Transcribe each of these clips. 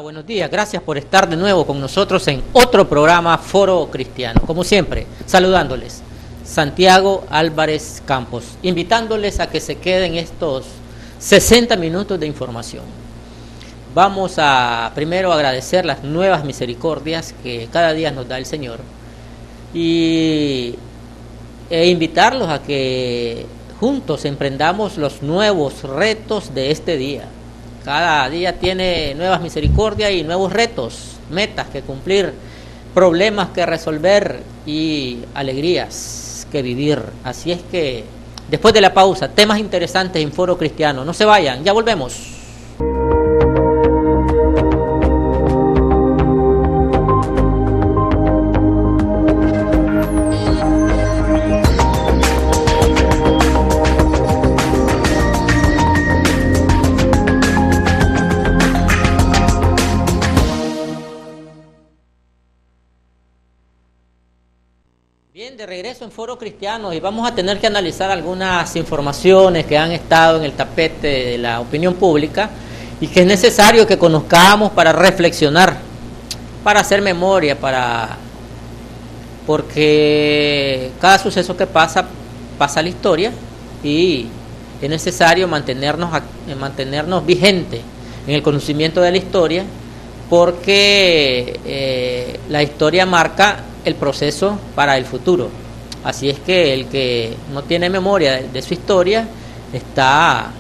Buenos días. Gracias por estar de nuevo con nosotros en otro programa Foro Cristiano. Como siempre, saludándoles, Santiago Álvarez Campos, invitándoles a que se queden estos 60 minutos de información. Vamos a primero agradecer las nuevas misericordias que cada día nos da el Señor e invitarlos a que juntos emprendamos los nuevos retos de este día. Cada día tiene nuevas misericordias y nuevos retos, metas que cumplir, problemas que resolver y alegrías que vivir. Así es que, después de la pausa, temas interesantes en Foro Cristiano. No se vayan, ya volvemos. Bien, de regreso en Foro Cristiano y vamos a tener que analizar algunas informaciones que han estado en el tapete de la opinión pública y que es necesario que conozcamos para reflexionar, para hacer memoria, porque cada suceso que pasa a la historia y es necesario mantenernos vigentes en el conocimiento de la historia, porque la historia marca el proceso para el futuro. Así es que el que no tiene memoria de su historia está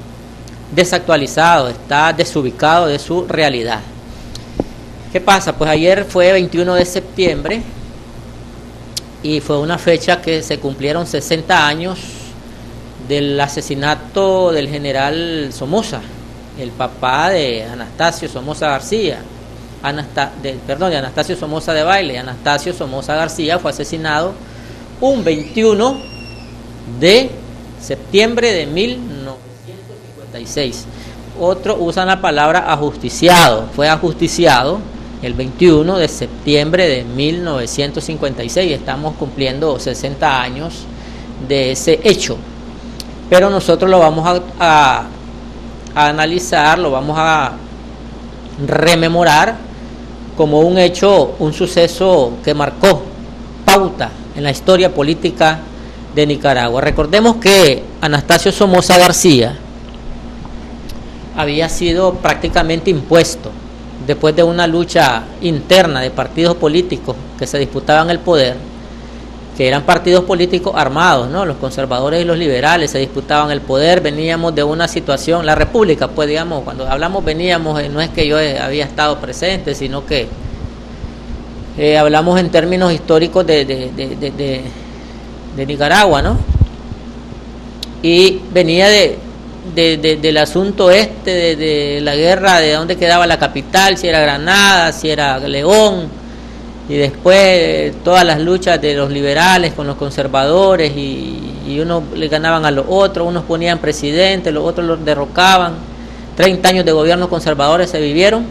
desactualizado, está desubicado de su realidad. ¿Qué pasa? Pues ayer fue 21 de septiembre y fue una fecha que se cumplieron 60 años del asesinato del general Somoza, el papá de Anastasio Somoza García. De Anastasio Somoza de Baile. Anastasio Somoza García fue asesinado un 21 de septiembre de 1956. Otros usan la palabra ajusticiado. Fue ajusticiado el 21 de septiembre de 1956. Estamos cumpliendo 60 años de ese hecho. Pero nosotros lo vamos a analizar, lo vamos a rememorar como un hecho, un suceso que marcó pauta en la historia política de Nicaragua. Recordemos que Anastasio Somoza García había sido prácticamente impuesto después de una lucha interna de partidos políticos que se disputaban el poder, que eran partidos políticos armados, ¿no? Los conservadores y los liberales se disputaban el poder. Veníamos de una situación, la República, pues digamos, cuando hablamos veníamos, no es que yo había estado presente, sino que hablamos en términos históricos de Nicaragua, ¿no? Y venía del asunto de la guerra, de dónde quedaba la capital, si era Granada, si era León, y después todas las luchas de los liberales con los conservadores y unos le ganaban a los otros, unos ponían presidente, los otros los derrocaban. 30 años de gobiernos conservadores se vivieron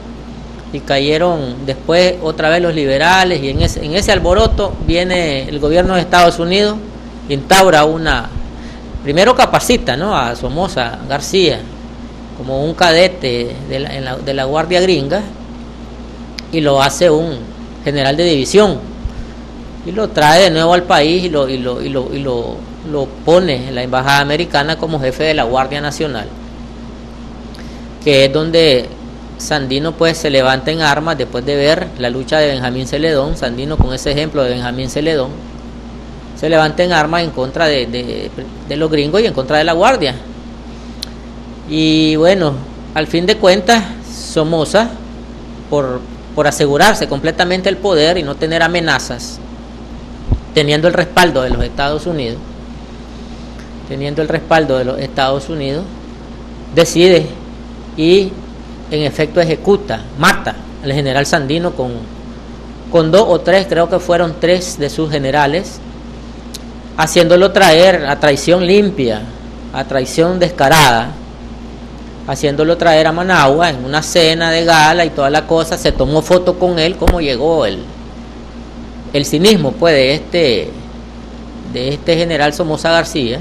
y cayeron después otra vez los liberales, y en ese alboroto viene el gobierno de Estados Unidos, instaura primero capacita, ¿no?, a Somoza García como un cadete de la Guardia Gringa y lo hace un general de división y lo trae de nuevo al país y lo pone en la embajada americana como jefe de la Guardia Nacional, que es donde Sandino pues se levanta en armas después de ver la lucha de Benjamín Celedón. Sandino, con ese ejemplo de Benjamín Celedón, se levanta en armas en contra de los gringos y en contra de la Guardia. Y bueno, al fin de cuentas, Somoza, por asegurarse completamente el poder y no tener amenazas, teniendo el respaldo de los Estados Unidos, decide y en efecto ejecuta, mata al general Sandino con 2 o 3, creo que fueron 3 de sus generales, haciéndolo traer a traición limpia, a traición descarada, haciéndolo traer a Managua en una cena de gala y toda la cosa. Se tomó foto con él, como llegó el cinismo pues de este general Somoza García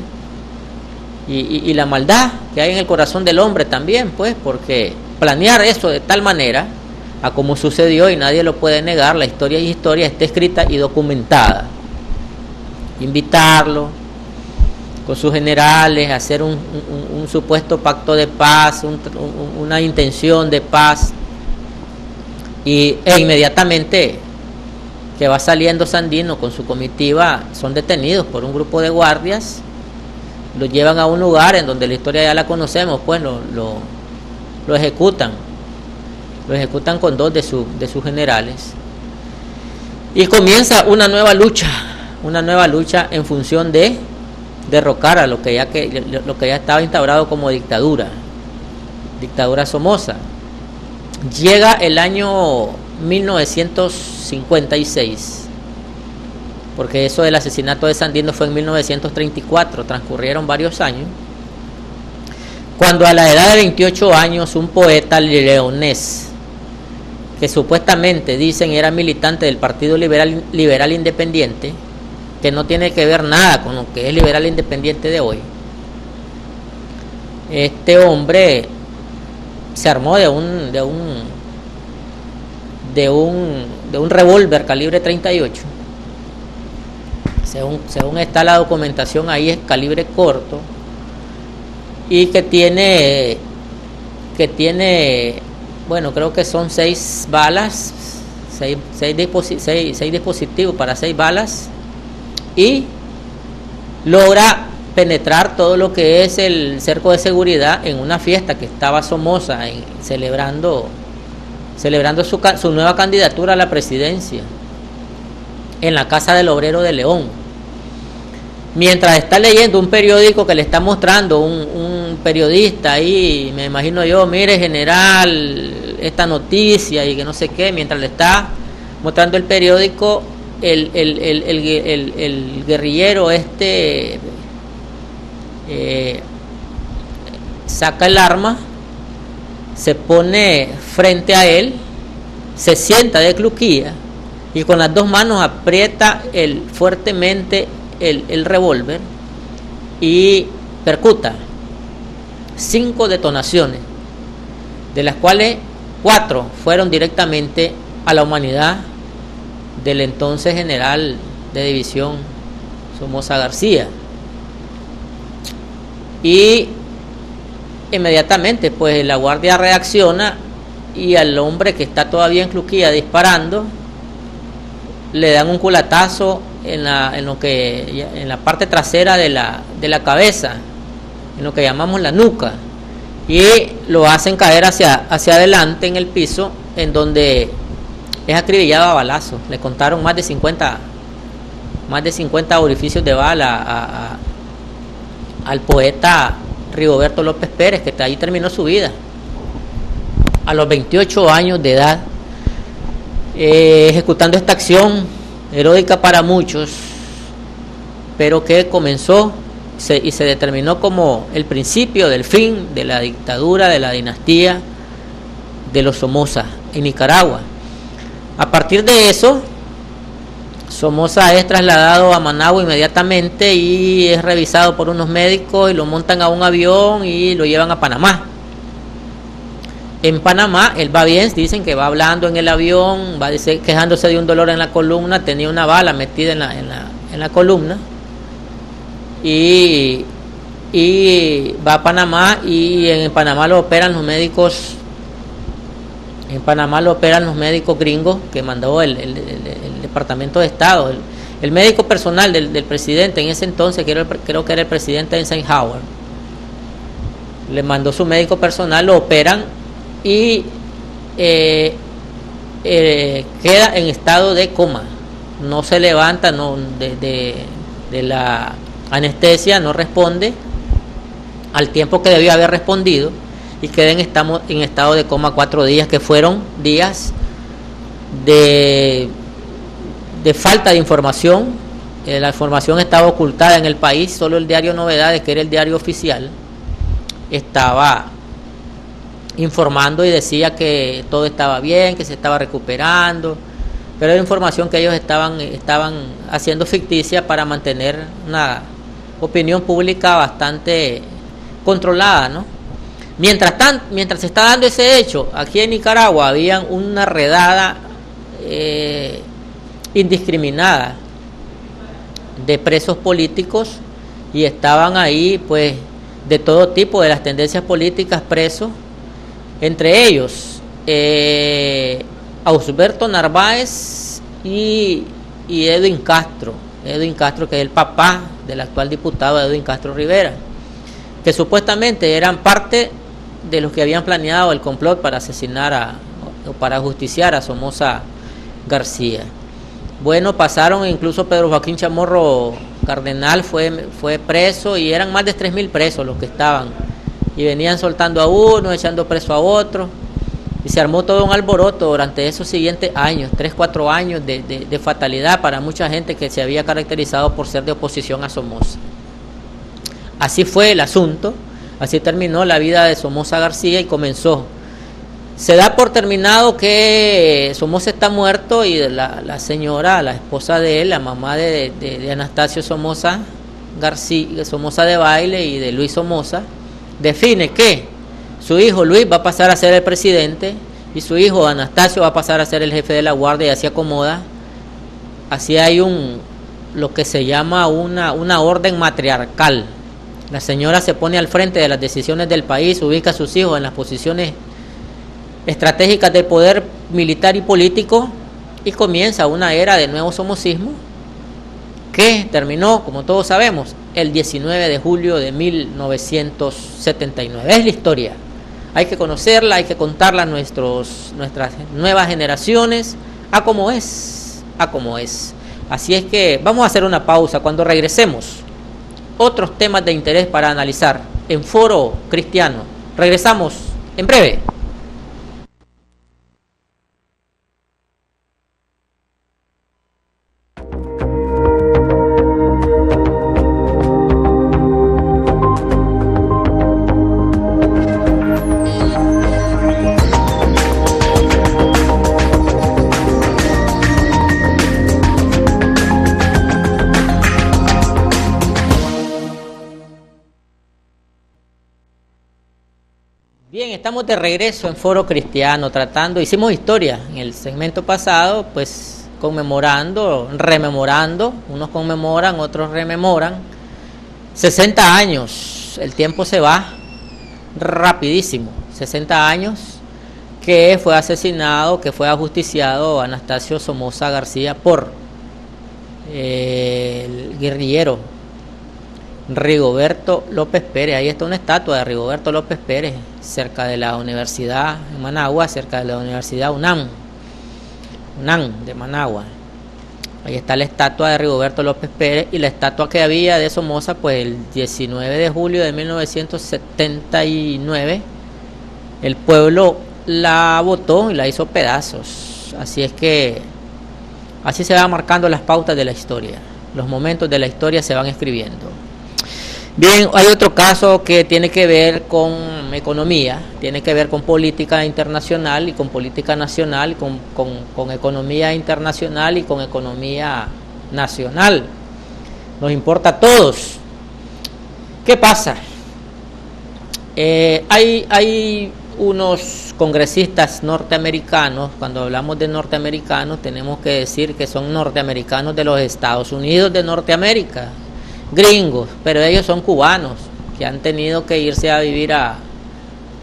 y la maldad que hay en el corazón del hombre también, pues, porque planear eso de tal manera a cómo sucedió y nadie lo puede negar. La historia es historia, está escrita y documentada. Invitarlo con sus generales a hacer un supuesto pacto de paz, una intención de paz, e inmediatamente que va saliendo Sandino con su comitiva son detenidos por un grupo de guardias, lo llevan a un lugar en donde la historia ya la conocemos, pues lo ejecutan con dos de sus generales, y comienza una nueva lucha en función de derrocar a lo que ya estaba instaurado como dictadura Somoza. Llega el año 1956, porque eso del asesinato de Sandino fue en 1934, transcurrieron varios años, cuando a la edad de 28 años un poeta leonés, que supuestamente dicen era militante del Partido Liberal Independiente, que no tiene que ver nada con lo que es Liberal Independiente de hoy, este hombre se armó de un revólver calibre 38, según está la documentación ahí, es calibre corto, y que tiene bueno, creo que son 6 balas, 6 dispositivos para 6 balas, y logra penetrar todo lo que es el cerco de seguridad en una fiesta que estaba Somoza celebrando su nueva candidatura a la presidencia en la Casa del Obrero de León. Mientras está leyendo un periódico que le está mostrando un periodista ahí, me imagino yo, mire general, esta noticia y que no sé qué, mientras le está mostrando el periódico, el guerrillero saca el arma, se pone frente a él, se sienta de cluquilla y con las 2 manos aprieta fuertemente el revólver y percuta 5 detonaciones, de las cuales 4 fueron directamente a la humanidad del entonces general de división Somoza García. Y inmediatamente pues la guardia reacciona y al hombre que está todavía en cluquilla disparando le dan un culatazo en la parte trasera de la cabeza, en lo que llamamos la nuca, y lo hacen caer hacia adelante en el piso, en donde es acribillado a balazos. Le contaron más de 50 orificios de bala al poeta Rigoberto López Pérez, que ahí terminó su vida a los 28 años de edad, ejecutando esta acción heroica para muchos, pero que comenzó y se determinó como el principio del fin de la dictadura, de la dinastía de los Somoza en Nicaragua. A partir de eso, Somoza es trasladado a Managua inmediatamente y es revisado por unos médicos y lo montan a un avión y lo llevan a Panamá. En Panamá él va bien, dicen que va hablando en el avión, va quejándose de un dolor en la columna, tenía una bala metida en la columna, y va a Panamá, y en Panamá lo operan los médicos. En Panamá lo operan los médicos gringos que mandó el Departamento de Estado, el médico personal del presidente en ese entonces, creo que era el presidente Eisenhower. Le mandó su médico personal, lo operan y queda en estado de coma. No se levanta, de la anestesia, no responde al tiempo que debió haber respondido, y queda en estado de coma 4 días, que fueron días de falta de información. La información estaba ocultada en el país, solo el diario Novedades, que era el diario oficial, estaba informando y decía que todo estaba bien, que se estaba recuperando, pero era información que ellos estaban haciendo ficticia para mantener una opinión pública bastante controlada, ¿no? Mientras se está dando ese hecho, aquí en Nicaragua había una redada indiscriminada de presos políticos y estaban ahí pues de todo tipo de las tendencias políticas presos, entre ellos Ausberto Narváez y Edwin Castro, que es el papá del actual diputado Edwin Castro Rivera, que supuestamente eran parte de los que habían planeado el complot para asesinar o para ajusticiar a Somoza García. Bueno, pasaron, incluso Pedro Joaquín Chamorro Cardenal fue preso, y eran más de 3.000 presos los que estaban, y venían soltando a uno, echando preso a otro, y se armó todo un alboroto durante esos siguientes años, 3-4 años de fatalidad para mucha gente que se había caracterizado por ser de oposición a Somoza. Así fue el asunto, así terminó la vida de Somoza García y comenzó. Se da por terminado que Somoza está muerto, y la señora, la esposa de él, la mamá de Anastasio Somoza García, Somoza de Baile y de Luis Somoza, define que su hijo Luis va a pasar a ser el presidente y su hijo Anastasio va a pasar a ser el jefe de la guardia, y así acomoda. Así hay lo que se llama una orden matriarcal. La señora se pone al frente de las decisiones del país, ubica a sus hijos en las posiciones estratégicas de poder militar y político, y comienza una era de nuevo somocismo que terminó, como todos sabemos, el 19 de julio de 1979. Es la historia, hay que conocerla, hay que contarla a nuestras nuevas generaciones a como es. Así es que vamos a hacer una pausa. Cuando regresemos, otros temas de interés para analizar en Foro Cristiano. Regresamos en breve. Bien, estamos de regreso en Foro Cristiano, hicimos historia en el segmento pasado, pues rememorando, unos conmemoran, otros rememoran, 60 años, el tiempo se va rapidísimo, 60 años que fue asesinado, que fue ajusticiado Anastasio Somoza García por el guerrillero Rigoberto López Pérez. Ahí está una estatua de Rigoberto López Pérez cerca de la Universidad de Managua, cerca de la Universidad UNAM de Managua. Ahí está la estatua de Rigoberto López Pérez, y la estatua que había de Somoza, pues el 19 de julio de 1979 el pueblo la botó y la hizo pedazos. Así es que así se van marcando las pautas de la historia, los momentos de la historia se van escribiendo. Bien, hay otro caso que tiene que ver con economía, tiene que ver con política internacional y con política nacional, con economía internacional y con economía nacional. Nos importa a todos. ¿Qué pasa? Hay unos congresistas norteamericanos. Cuando hablamos de norteamericanos tenemos que decir que son norteamericanos de los Estados Unidos de Norteamérica, gringos, pero ellos son cubanos que han tenido que irse a vivir a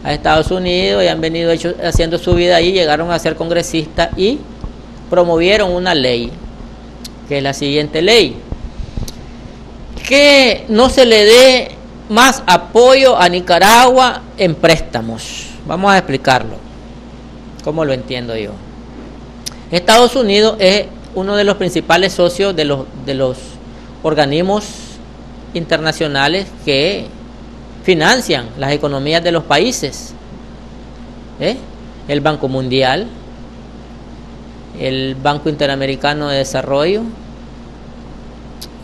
Estados Unidos y han venido haciendo su vida ahí, llegaron a ser congresistas y promovieron una ley, que es la siguiente ley: que no se le dé más apoyo a Nicaragua en préstamos. Vamos a explicarlo, cómo lo entiendo yo. Estados Unidos es uno de los principales socios de los organismos internacionales que financian las economías de los países. El Banco Mundial, el Banco Interamericano de Desarrollo,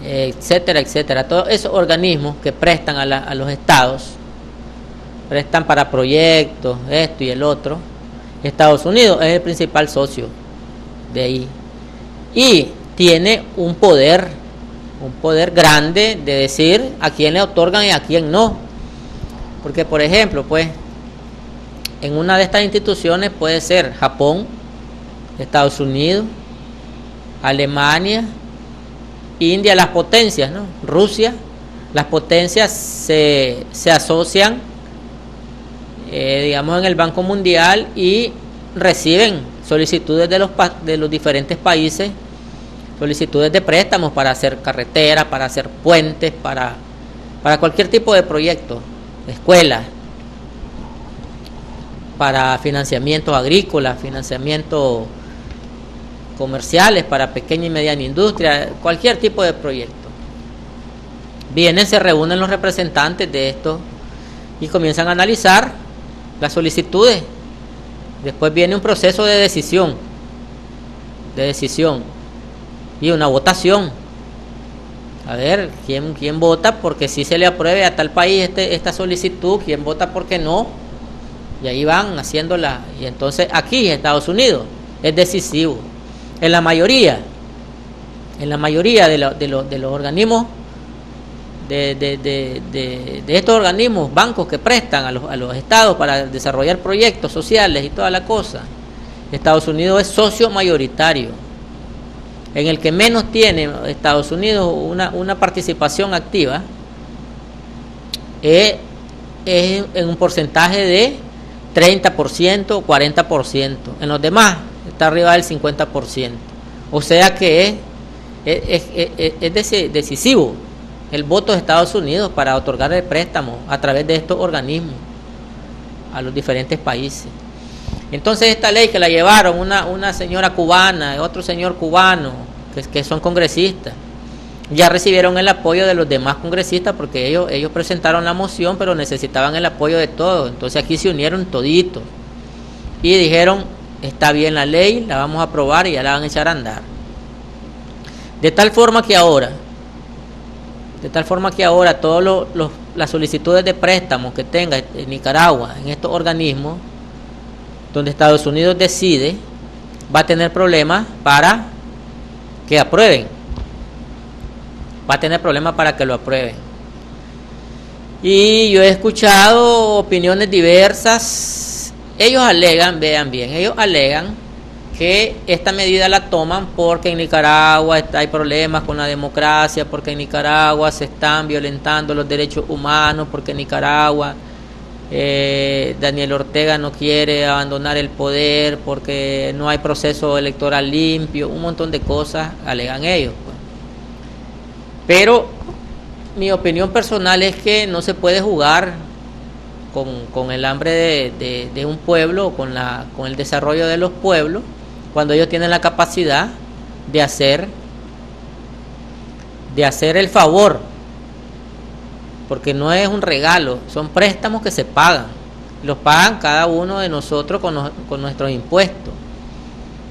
etcétera, etcétera. Todos esos organismos que prestan a los estados, prestan para proyectos, esto y el otro. Estados Unidos es el principal socio de ahí y tiene un poder grande de decir a quién le otorgan y a quién no. Porque, por ejemplo, pues en una de estas instituciones puede ser Japón, Estados Unidos, Alemania, India, las potencias, ¿no? Rusia. Las potencias se asocian, digamos, en el Banco Mundial y reciben solicitudes de los diferentes países, solicitudes de préstamos para hacer carreteras, para hacer puentes, para cualquier tipo de proyecto, escuelas, para financiamientos agrícolas, financiamientos comerciales, para pequeña y mediana industria, cualquier tipo de proyecto. Vienen, se reúnen los representantes de esto y comienzan a analizar las solicitudes. Después viene un proceso de decisión y una votación. A ver, ¿quién vota porque sí se le apruebe a tal país esta solicitud? ¿Quién vota porque no? Y ahí van haciéndola. Y entonces aquí en Estados Unidos es decisivo. En la mayoría de los organismos, de estos organismos, bancos que prestan a los estados para desarrollar proyectos sociales y toda la cosa, Estados Unidos es socio mayoritario. En el que menos tiene Estados Unidos una participación activa es en un porcentaje de 30% o 40%. En los demás está arriba del 50%. O sea que es decisivo el voto de Estados Unidos para otorgar el préstamo a través de estos organismos a los diferentes países. Entonces esta ley que la llevaron una señora cubana, otro señor cubano, que son congresistas, ya recibieron el apoyo de los demás congresistas porque ellos presentaron la moción, pero necesitaban el apoyo de todos. Entonces aquí se unieron toditos y dijeron, está bien la ley, la vamos a aprobar y ya la van a echar a andar. De tal forma que ahora todas las solicitudes de préstamos que tenga en Nicaragua, en estos organismos, donde Estados Unidos decide, va a tener problemas para que aprueben. Va a tener problemas para que lo aprueben. Y yo he escuchado opiniones diversas. Ellos alegan, vean bien, ellos alegan que esta medida la toman porque en Nicaragua hay problemas con la democracia, porque en Nicaragua se están violentando los derechos humanos, porque en Nicaragua Daniel Ortega no quiere abandonar el poder, porque no hay proceso electoral limpio, un montón de cosas alegan ellos, pues. Pero mi opinión personal es que no se puede jugar con el hambre de un pueblo, con el desarrollo de los pueblos, cuando ellos tienen la capacidad de hacer el favor, porque no es un regalo, son préstamos que se pagan, los pagan cada uno de nosotros con nuestros impuestos.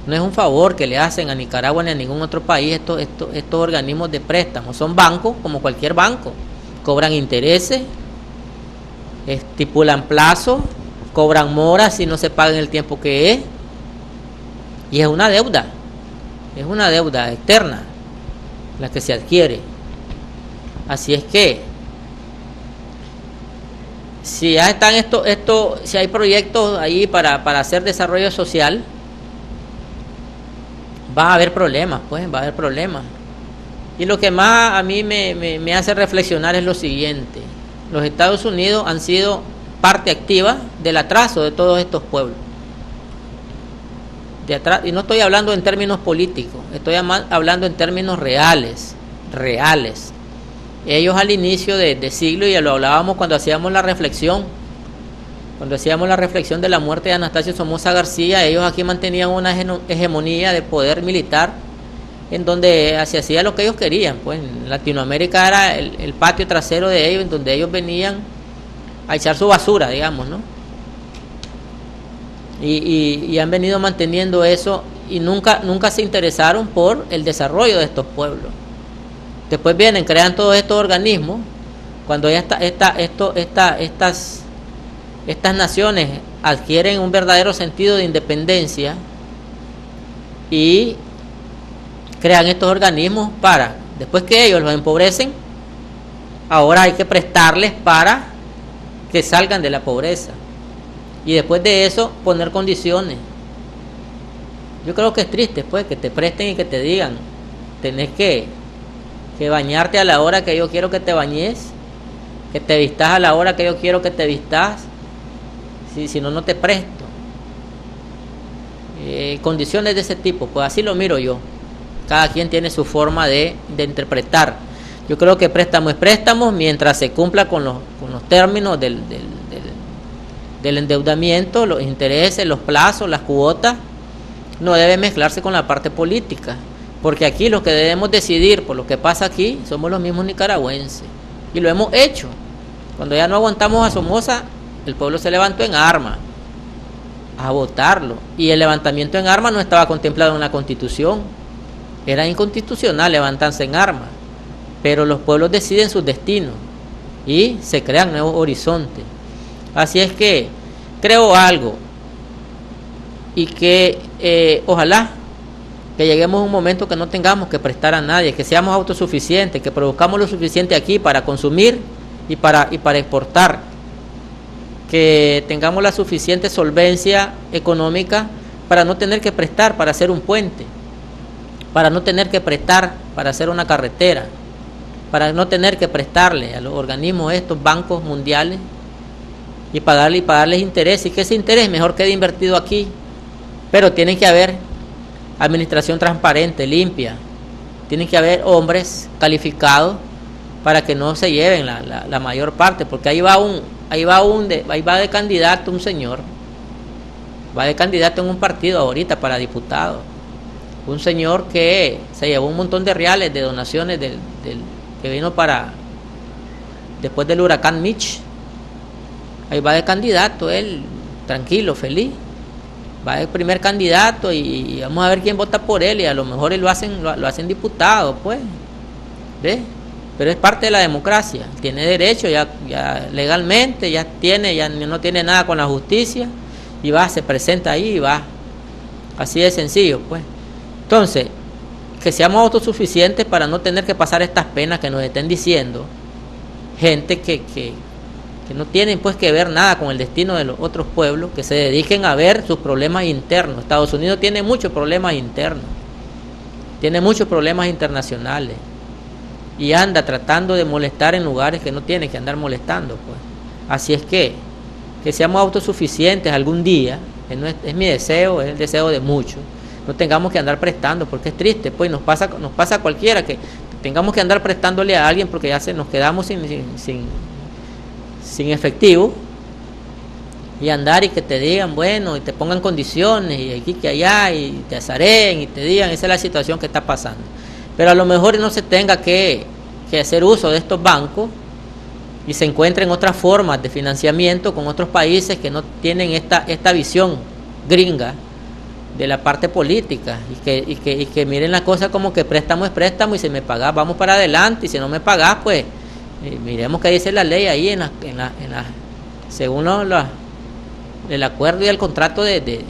No es un favor que le hacen a Nicaragua ni a ningún otro país estos organismos de préstamos. Son bancos como cualquier banco, cobran intereses, estipulan plazos, cobran moras si no se paga en el tiempo que es, y es una deuda externa la que se adquiere. Así es que si ya están si hay proyectos ahí para hacer desarrollo social, va a haber problemas, Y lo que más a mí me hace reflexionar es lo siguiente: los Estados Unidos han sido parte activa del atraso de todos estos pueblos. Y no estoy hablando en términos políticos, estoy hablando en términos reales. Ellos al inicio de siglo, y ya lo hablábamos cuando hacíamos la reflexión de la muerte de Anastasio Somoza García, ellos aquí mantenían una hegemonía de poder militar en donde se hacía lo que ellos querían. Pues en Latinoamérica era el patio trasero de ellos, en donde ellos venían a echar su basura, digamos, ¿no? Y han venido manteniendo eso, y nunca se interesaron por el desarrollo de estos pueblos. Después vienen, crean todos estos organismos, cuando ya estas naciones adquieren un verdadero sentido de independencia y crean estos organismos para, después que ellos los empobrecen, ahora hay que prestarles para que salgan de la pobreza. y después de eso poner condiciones. Yo creo que es triste, pues, que te presten y que te digan, tenés que bañarte a la hora que yo quiero que te bañes, que te vistas a la hora que yo quiero que te vistas, si no, no te presto. Condiciones de ese tipo, pues así lo miro yo. Cada quien tiene su forma de interpretar. Yo creo que préstamo es préstamo mientras se cumpla con los términos del endeudamiento, los intereses, los plazos, las cuotas. No debe mezclarse con la parte política, porque aquí los que debemos decidir por lo que pasa aquí somos los mismos nicaragüenses, y lo hemos hecho. Cuando ya no aguantamos a Somoza, el pueblo se levantó en armas a votarlo, y el levantamiento en armas no estaba contemplado en la Constitución. Era inconstitucional levantarse en armas, pero los pueblos deciden sus destinos y se crean nuevos horizontes. Así es que creo algo, y que ojalá que lleguemos a un momento que no tengamos que prestar a nadie, que seamos autosuficientes, que produzcamos lo suficiente aquí para consumir y para exportar, que tengamos la suficiente solvencia económica para no tener que prestar para hacer un puente, para no tener que prestar para hacer una carretera, para no tener que prestarle a los organismos, estos bancos mundiales, y pagarles interés, y que ese interés mejor quede invertido aquí. Pero tiene que haber administración transparente, limpia. Tienen que haber hombres calificados para que no se lleven la mayor parte, porque ahí va de candidato un señor, va de candidato en un partido ahorita para diputado, un señor que se llevó un montón de reales de donaciones que vino después del huracán Mitch. Ahí va de candidato él, tranquilo, feliz. Va de primer candidato y vamos a ver quién vota por él, y a lo mejor lo hacen diputado, pues. ¿Ves? Pero es parte de la democracia. Tiene derecho ya legalmente, ya no tiene nada con la justicia, y se presenta ahí y va. Así de sencillo, pues. Entonces, que seamos autosuficientes para no tener que pasar estas penas que nos estén diciendo gente que no tienen pues que ver nada con el destino de los otros pueblos, que se dediquen a ver sus problemas internos. Estados Unidos tiene muchos problemas internos, tiene muchos problemas internacionales, y anda tratando de molestar en lugares que no tiene que andar molestando, pues. Así es que seamos autosuficientes algún día, es mi deseo, es el deseo de muchos. No tengamos que andar prestando, porque es triste, pues nos pasa a cualquiera que tengamos que andar prestándole a alguien porque ya nos quedamos sin efectivo, y andar y que te digan, bueno, y te pongan condiciones, y aquí que allá, y te azaren y te digan, esa es la situación que está pasando. Pero a lo mejor no se tenga que hacer uso de estos bancos, y se encuentren otras formas de financiamiento con otros países que no tienen esta visión gringa de la parte política, y que miren la cosa como que préstamo es préstamo, y si me pagás vamos para adelante, y si no me pagás, pues miremos qué dice la ley ahí según el acuerdo y el contrato de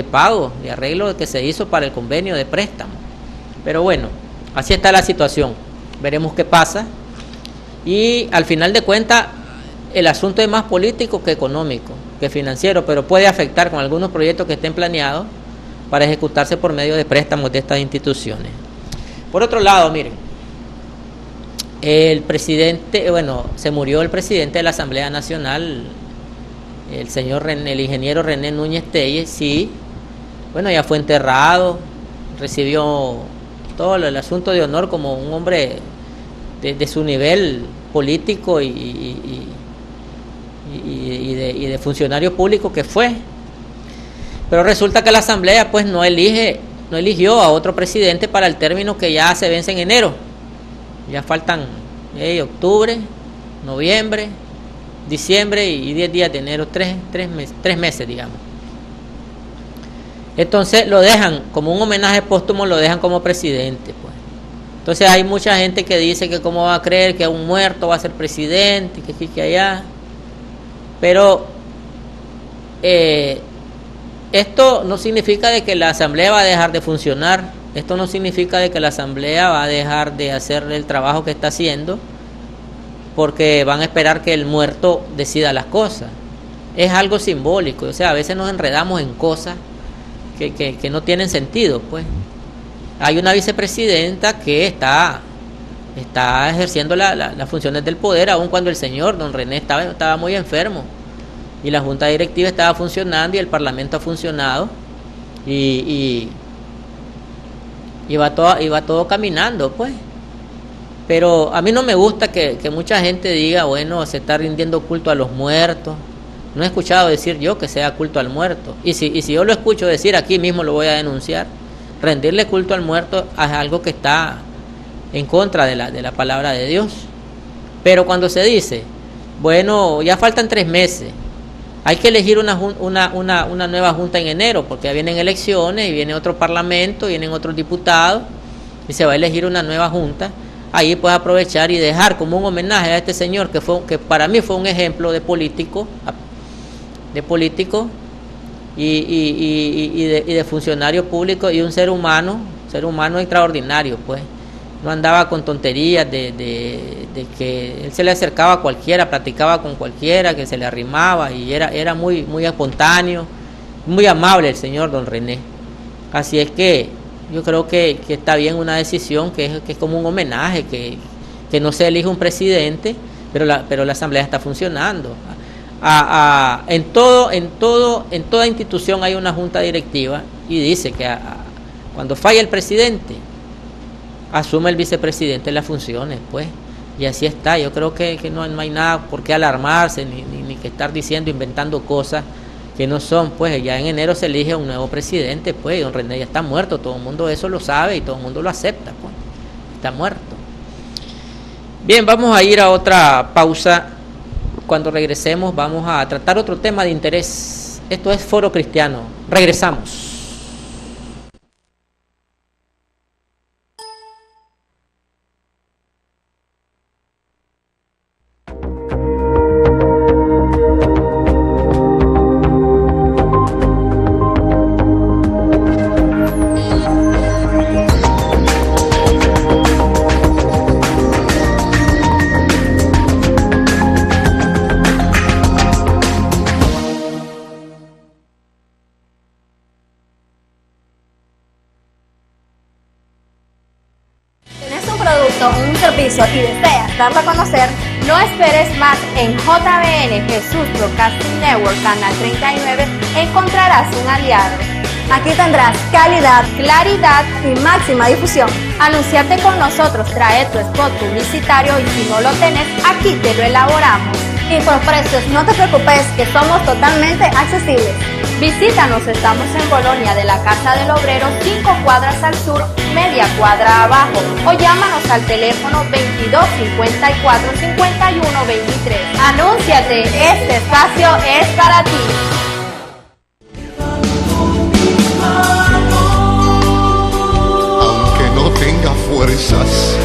pago, de arreglo que se hizo para el convenio de préstamo. Pero bueno, así está la situación. Veremos qué pasa, y al final de cuentas el asunto es más político que económico, que financiero, pero puede afectar con algunos proyectos que estén planeados para ejecutarse por medio de préstamos de estas instituciones. Por otro lado, miren, el presidente, se murió el presidente de la Asamblea Nacional, el ingeniero René Núñez Telles. Sí, ya fue enterrado, recibió todo el asunto de honor como un hombre de su nivel político y de funcionario público que fue. Pero resulta que la Asamblea pues no eligió a otro presidente para el término que ya se vence en enero. Ya faltan octubre, noviembre, diciembre y 10 días de enero, 3 meses, digamos. Entonces lo dejan como un homenaje póstumo, lo dejan como presidente, pues. Entonces hay mucha gente que dice que cómo va a creer que un muerto va a ser presidente, que aquí, que allá. Pero esto no significa de que la Asamblea va a dejar de funcionar. Esto no significa de que la Asamblea va a dejar de hacer el trabajo que está haciendo porque van a esperar que el muerto decida las cosas. es algo simbólico. O sea, a veces nos enredamos en cosas que no tienen sentido, pues. Hay una vicepresidenta que está ejerciendo las funciones del poder, aun cuando el señor don René estaba muy enfermo, y la junta directiva estaba funcionando y el parlamento ha funcionado, y va todo caminando, pues. Pero a mí no me gusta que mucha gente diga, bueno, se está rindiendo culto a los muertos. No he escuchado decir yo que sea culto al muerto, y si yo lo escucho decir, aquí mismo lo voy a denunciar. Rendirle culto al muerto es algo que está en contra de la palabra de Dios. Pero cuando se dice, bueno, ya faltan 3 meses, hay que elegir una nueva junta en enero, porque ya vienen elecciones y viene otro parlamento, vienen otros diputados, y se va a elegir una nueva junta. Ahí puedes aprovechar y dejar como un homenaje a este señor que para mí fue un ejemplo de político y de funcionario público, y un ser humano extraordinario, pues. No andaba con tonterías de que él se le acercaba a cualquiera, platicaba con cualquiera, que se le arrimaba, y era muy espontáneo, muy amable el señor don René. Así es que yo creo que está bien una decisión que es como un homenaje, que no se elige un presidente, pero la asamblea está funcionando. En toda institución hay una junta directiva, y dice que cuando falla el presidente, asume el vicepresidente las funciones, pues, y así está. Yo creo que no hay nada por qué alarmarse, ni que estar diciendo, inventando cosas que no son, pues. Ya en enero se elige un nuevo presidente, pues, don René ya está muerto, todo el mundo eso lo sabe y todo el mundo lo acepta, pues, está muerto. Bien, vamos a ir a otra pausa. Cuando regresemos vamos a tratar otro tema de interés. Esto es Foro Cristiano. Regresamos. Y deseas darlo a conocer, no esperes más. En JBN Jesús Broadcasting Network Canal 39 encontrarás un aliado. Aquí tendrás calidad, claridad y máxima difusión. Anunciarte con nosotros, trae tu spot publicitario, y si no lo tenés, aquí te lo elaboramos. Y por precios no te preocupes, que somos totalmente accesibles. Visítanos, estamos en Bolonia de la Casa del Obrero, 5 cuadras al sur, media cuadra abajo, o llámanos al teléfono 22 54 51 23. Anúnciate, este espacio es para ti. Aunque no tenga fuerzas,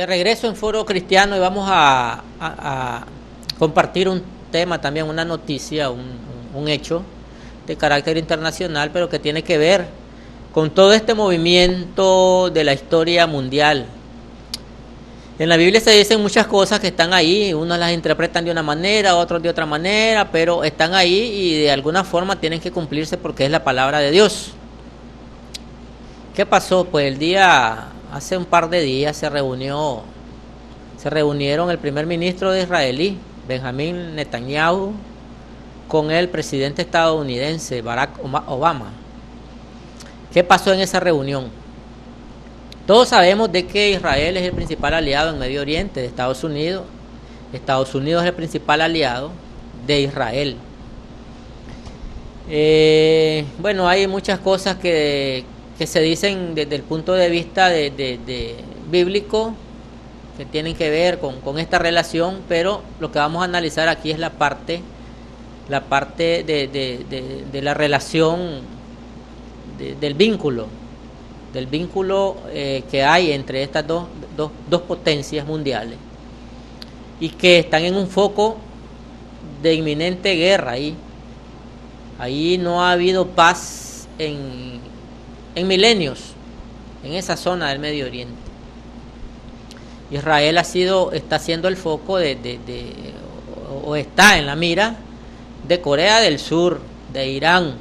De regreso en Foro Cristiano, y vamos a compartir un tema también, una noticia, un hecho de carácter internacional, pero que tiene que ver con todo este movimiento de la historia mundial. En la Biblia se dicen muchas cosas que están ahí, unos las interpretan de una manera, otros de otra manera, pero están ahí y de alguna forma tienen que cumplirse porque es la palabra de Dios. ¿Qué pasó? Pues hace un par de días se reunieron el primer ministro de Israel, Benjamín Netanyahu, con el presidente estadounidense Barack Obama. ¿Qué pasó en esa reunión? Todos sabemos de que Israel es el principal aliado en Medio Oriente de Estados Unidos. Estados Unidos es el principal aliado de Israel. Bueno, hay muchas cosas que se dicen desde el punto de vista de bíblico, que tienen que ver con esta relación, pero lo que vamos a analizar aquí es la parte de la relación del vínculo que hay entre estas dos potencias mundiales y que están en un foco de inminente guerra. Ahí no ha habido paz en milenios en esa zona del Medio Oriente. Israel está siendo el foco o está en la mira de Corea del Sur, de Irán,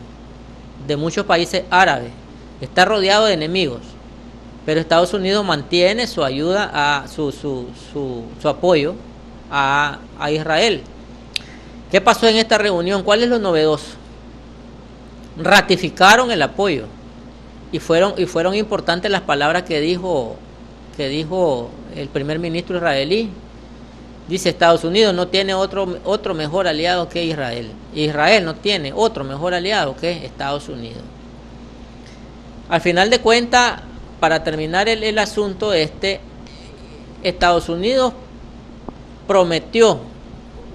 de muchos países árabes. Está rodeado de enemigos, pero Estados Unidos mantiene su ayuda, su apoyo a Israel. ¿Qué pasó en esta reunión? ¿Cuál es lo novedoso? Ratificaron el apoyo y fueron importantes las palabras que dijo el primer ministro israelí. Dice: Estados Unidos no tiene otro mejor aliado que Israel. Israel no tiene otro mejor aliado que Estados Unidos. Al final de cuentas, para terminar el asunto Estados Unidos prometió,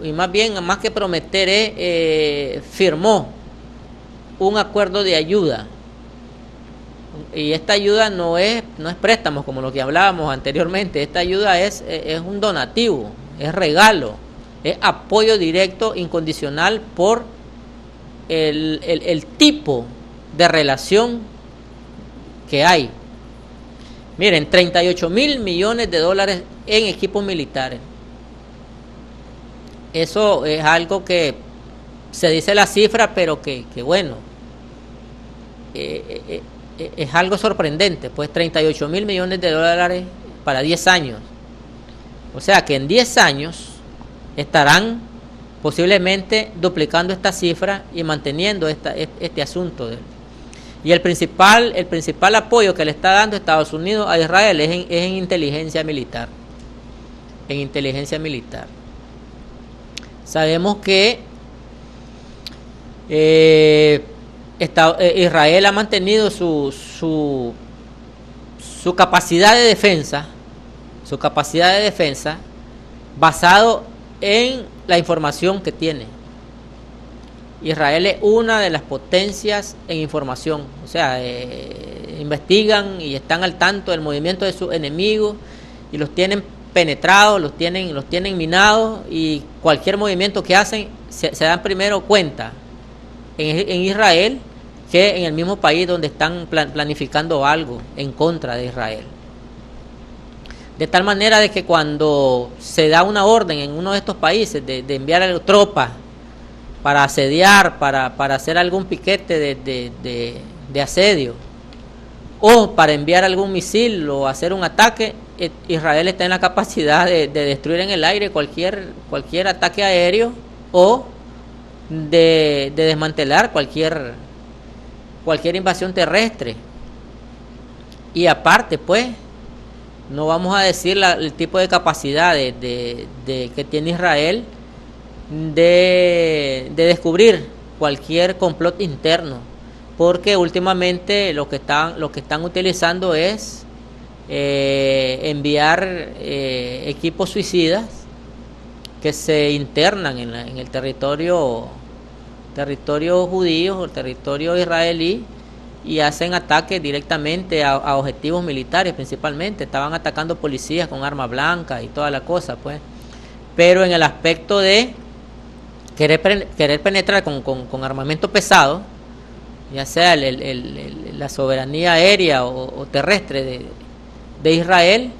y más que prometer, firmó un acuerdo de ayuda. Y esta ayuda no es préstamos como lo que hablábamos anteriormente. Esta ayuda es un donativo, es regalo, es apoyo directo, incondicional por el tipo de relación que hay. Miren, 38,000 millones de dólares en equipos militares. Eso es algo que se dice la cifra, pero que bueno, es algo sorprendente. Pues 38,000 millones de dólares para 10 años. O sea que en 10 años estarán posiblemente duplicando esta cifra y manteniendo este asunto. Y el principal apoyo que le está dando Estados Unidos a Israel es en inteligencia militar. En inteligencia militar. Sabemos que Israel ha mantenido su capacidad de defensa, basado en la información que tiene. Israel es una de las potencias en información, o sea, investigan y están al tanto del movimiento de sus enemigos y los tienen penetrados, los tienen minados, y cualquier movimiento que hacen se dan primero cuenta en Israel que en el mismo país donde están planificando algo en contra de Israel. De tal manera de que cuando se da una orden en uno de estos países de enviar tropas para asediar, para hacer algún piquete de asedio, o para enviar algún misil o hacer un ataque, Israel está en la capacidad de destruir en el aire cualquier ataque aéreo, o de desmantelar cualquier invasión terrestre. Y aparte, pues, no vamos a decir el tipo de capacidad que tiene Israel de descubrir cualquier complot interno, porque últimamente lo que están utilizando es enviar equipos suicidas que se internan en el territorio judío o el territorio israelí, y hacen ataques directamente a objetivos militares. Principalmente estaban atacando policías con armas blancas y toda la cosa, pues. Pero en el aspecto de querer penetrar con armamento pesado, ya sea la soberanía aérea o terrestre de Israel,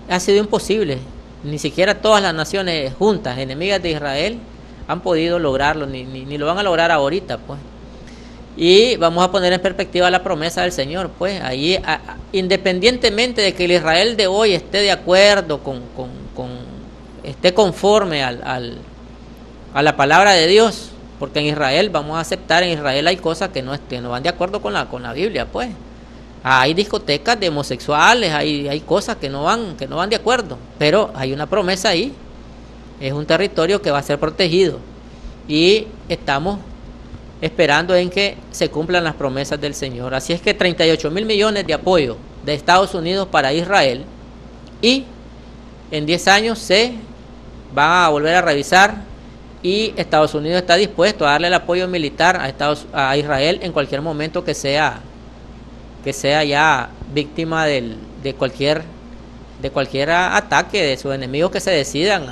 ha sido imposible. Ni siquiera todas las naciones juntas, enemigas de Israel, han podido lograrlo, ni lo van a lograr ahorita, pues. Y vamos a poner en perspectiva la promesa del Señor, pues. Ahí, independientemente de que el Israel de hoy esté de acuerdo esté conforme a la palabra de Dios, porque en Israel, vamos a aceptar, en Israel hay cosas que no van de acuerdo con la Biblia, pues. Hay discotecas de homosexuales, hay cosas que no van de acuerdo, pero hay una promesa ahí. Es un territorio que va a ser protegido, y estamos esperando en que se cumplan las promesas del Señor. Así es que 38.000 millones de apoyo de Estados Unidos para Israel, y en 10 años se va a volver a revisar, y Estados Unidos está dispuesto a darle el apoyo militar a Israel en cualquier momento que sea ya víctima de cualquier ataque de sus enemigos que se decidan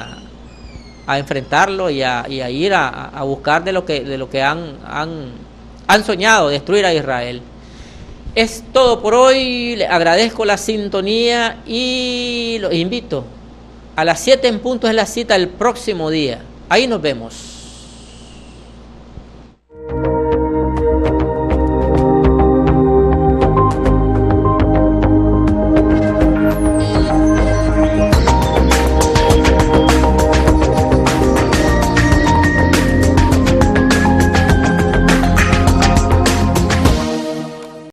a enfrentarlo y a ir a buscar de lo que han soñado, destruir a Israel. Es todo por hoy. Le agradezco la sintonía y los invito a las 7 en punto, es la cita el próximo día. Ahí nos vemos.